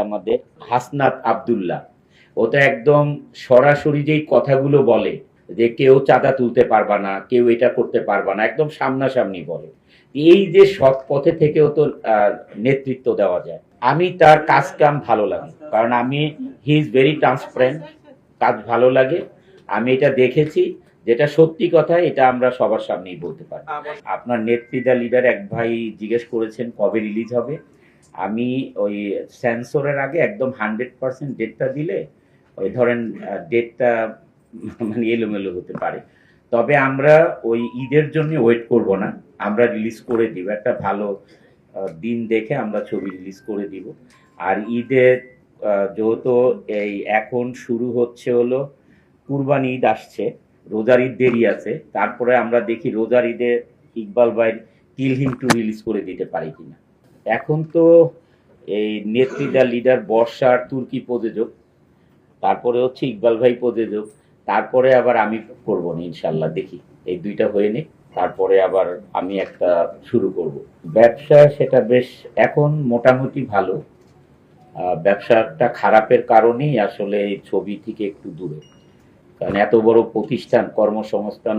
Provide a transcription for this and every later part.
আমাদের হাসনাত আব্দুল্লাহ। ও তো একদম সরাসরি যেই কথাগুলো বলে যে কেউ চাঁদা তুলতে পারবা না, কেউ এটা করতে পারবা না, একদম সামনাসামনি বলে। এই যে সৎ পথে থেকেও তো নেতৃত্ব দেওয়া যায়। আমি তার কাজ কাম ভালো লাগে, কারণ আমি হি ইজ ভেরি ট্রান্সপারেন্ট। কাজ ভালো লাগে, আমি এটা দেখেছি। যেটা সত্যি কথা, এটা আমরা সবার সামনেই বলতে পারি। আপনার নেতৃত্ব লিডার এক ভাই জিজ্ঞেস করেছেন কবে রিলিজ হবে। আমি ওই সেন্সরের আগে একদম 100% ডেটটা দিলে ওই ধরেন ডেটটা মানে এলোমেলো হতে পারে। তবে আমরা ওই ঈদের জন্য ওয়েট করব না, আমরা রিলিজ করে দিব একটা ভালো দিন দেখে আমরা ছবি রিলিজ করে দিব। আর ঈদের যেহেতু এই এখন শুরু হচ্ছে হলো কুরবানি ঈদ আসছে, রোজার ঈদ দেরি আছে, তারপরে আমরা দেখি রোজার ঈদে ইকবাল ভাই কিল হিম টু রিলিজ করে দিতে পারি কিনা। এখন তো এই নেতৃত্ব লিডার বর্ষার তুর্কি প্রযোজক, তারপরে হচ্ছে ইকবাল ভাই প্রযোজক, তারপরে আবার আমি করব না ইনশাল্লাহ, দেখি এই দুইটা হয়ে নে, তারপরে আবার আমি একটা শুরু করব ব্যবসা। সেটা বেশ এখন মোটামুটি ভালো। ব্যবসাটা খারাপের কারণেই আসলে এই ছবি থেকে একটু দূরে, কারণ এত বড় প্রতিষ্ঠান, কর্মসংস্থান,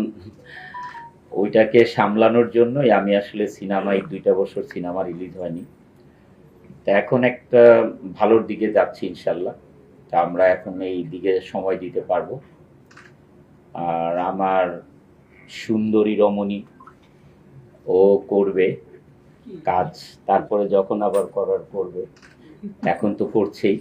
ওইটাকে সামলানোর জন্যই আমি আসলে সিনেমায় 2টা বছর সিনেমা রিলিজ হয়নি। তা এখন একটা ভালোর দিকে যাচ্ছি ইনশাল্লাহ। তা আমরা এখন এই দিকে সময় দিতে পারবো। আর আমার সুন্দরী রমণী ও করবে কাজ, তারপরে যখন আবার করার করবে, এখন তো করছেই।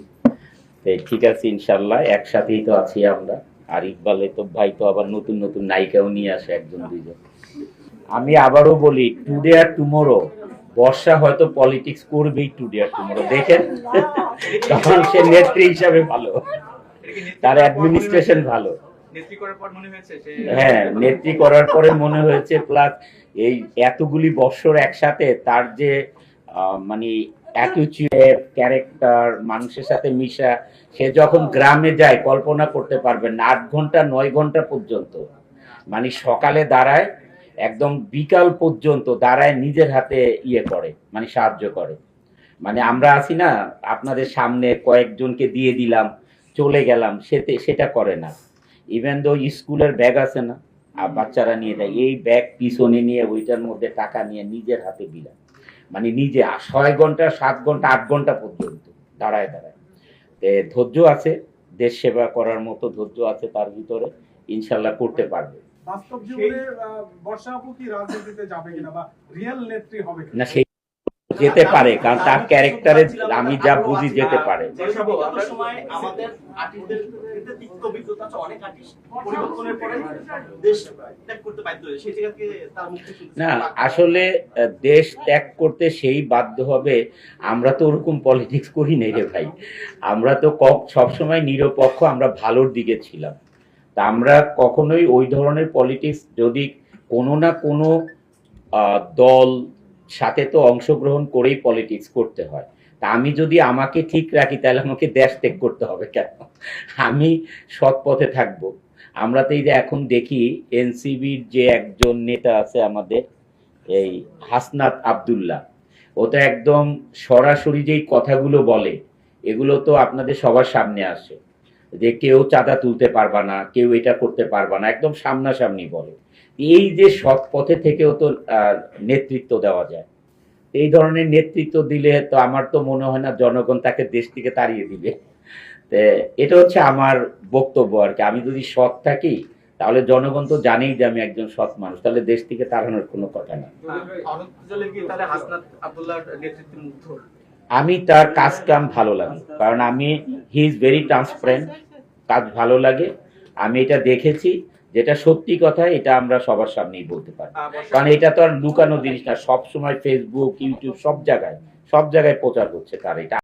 ঠিক আছে ইনশাল্লাহ, একসাথেই তো আছি আমরা। আর ইকবালে তো ভাই তো আবার নতুন নতুন নায়িকাও নিয়ে আসে, 1-2জন। আমি আবারও বলি, টুডে আর টুমোরো বর্ষা হয়তো পলিটিক্স করবেই টুডে আর টুমোরো, দেখেন। তখন সে নেত্রী হিসাবে ভালো, তার অ্যাডমিনিস্ট্রেশন ভালো। হ্যাঁ, নেত্রী করার পরে মনে হয়েছে, প্লাস এই এতগুলি বৎসর একসাথে তার যে মানে অ্যাটিটিউড, ক্যারেক্টার, মানুষের সাথে মিশা, সে যখন গ্রামে যায় কল্পনা করতে পারবেন না, 8 ঘন্টা 9 ঘন্টা পর্যন্ত, মানে সকালে দাঁড়ায় একদম বিকাল পর্যন্ত দাঁড়ায়, নিজের হাতে ইয়ে করে, মানে সাহায্য করে। মানে আমরা আছি না, আপনাদের সামনে কয়েকজনকে দিয়ে দিলাম চলে গেলাম, সেটা করে না। ইভেন দো স্কুলের ব্যাগ আছে না, বাচ্চারা নিয়ে যায়, এই ব্যাগ পিছনে নিয়ে ওইটার মধ্যে টাকা নিয়ে নিজের হাতে দিলাম, মানে নিজে 6 ঘন্টা 7 ঘন্টা 8 ঘন্টা পর্যন্ত দাঁড়ায় দাঁড়ায়। ধৈর্য আছে, দেশ সেবা করার মতো ধৈর্য আছে তার ভিতরে, ইনশাল্লাহ করতে পারবে। বাস্তব জীবনে বর্ষা আপু কি রাজনীতিতে যাবে কিনা বা রিয়েল নেত্রী হবে কিনা? না, সেই যেতে পারে, কারণ তার ক্যারেক্টারে আমি যা বুঝি যেতে পারে। না, আসলে দেশ ত্যাগ করতে সেই বাধ্য হবে। আমরা তো ওরকম পলিটিক্স করি নাই রে ভাই, আমরা তো সবসময় নিরপেক্ষ, আমরা ভালোর দিকে ছিলাম। তা আমরা কখনোই ওই ধরনের পলিটিক্স, যদি কোনো না কোনো দল সাথে তো অংশগ্রহণ করেই পলিটিক্স করতে হয়। তা আমি যদি আমাকে ঠিক রাখি, তাহলে আমাকে দেশ ত্যাগ করতে হবে কেন? আমি সৎ পথে থাকবো। আমরা তো এই যে এখন দেখি এনসিবির যে একজন নেতা আছে আমাদের, এই হাসনাত আব্দুল্লাহ, ও তো একদম সরাসরি যেই কথাগুলো বলে, এগুলো তো আপনাদের সবার সামনে আসে যে কেউ চাঁদা তুলতে পারবা না, কেউ এটা করতে পারবা না, একদম সামনাসামনি বলে। এই যে সৎ পথে থেকেও তো নেতৃত্ব দেওয়া যায়। এই ধরনের নেতৃত্ব দিলে তো আমার তো মনে হয় না জনগণ তাকে দেশ থেকে তাড়িয়ে দিবে। এটা হচ্ছে আমার বক্তব্য আর কি। আমি যদি সৎ থাকি, তাহলে জনগণ তো জানেই যে আমি একজন সৎ মানুষ, তাহলে দেশ থেকে তাড়ানোর কোনো কথা না। আমি তার কাজ কাম ভালো লাগে, কারণ আমি হি ইজ ভেরি ট্রান্সপারেন্ট। কাজ ভালো লাগে, আমি এটা দেখেছি। যেটা সত্যি কথা, এটা আমরা সবার সামনেই বলতে পারি, কারণ এটা তো আর লুকানো জিনিস না। সব সময় ফেসবুক, ইউটিউব সব জায়গায় প্রচার হচ্ছে তার, এটা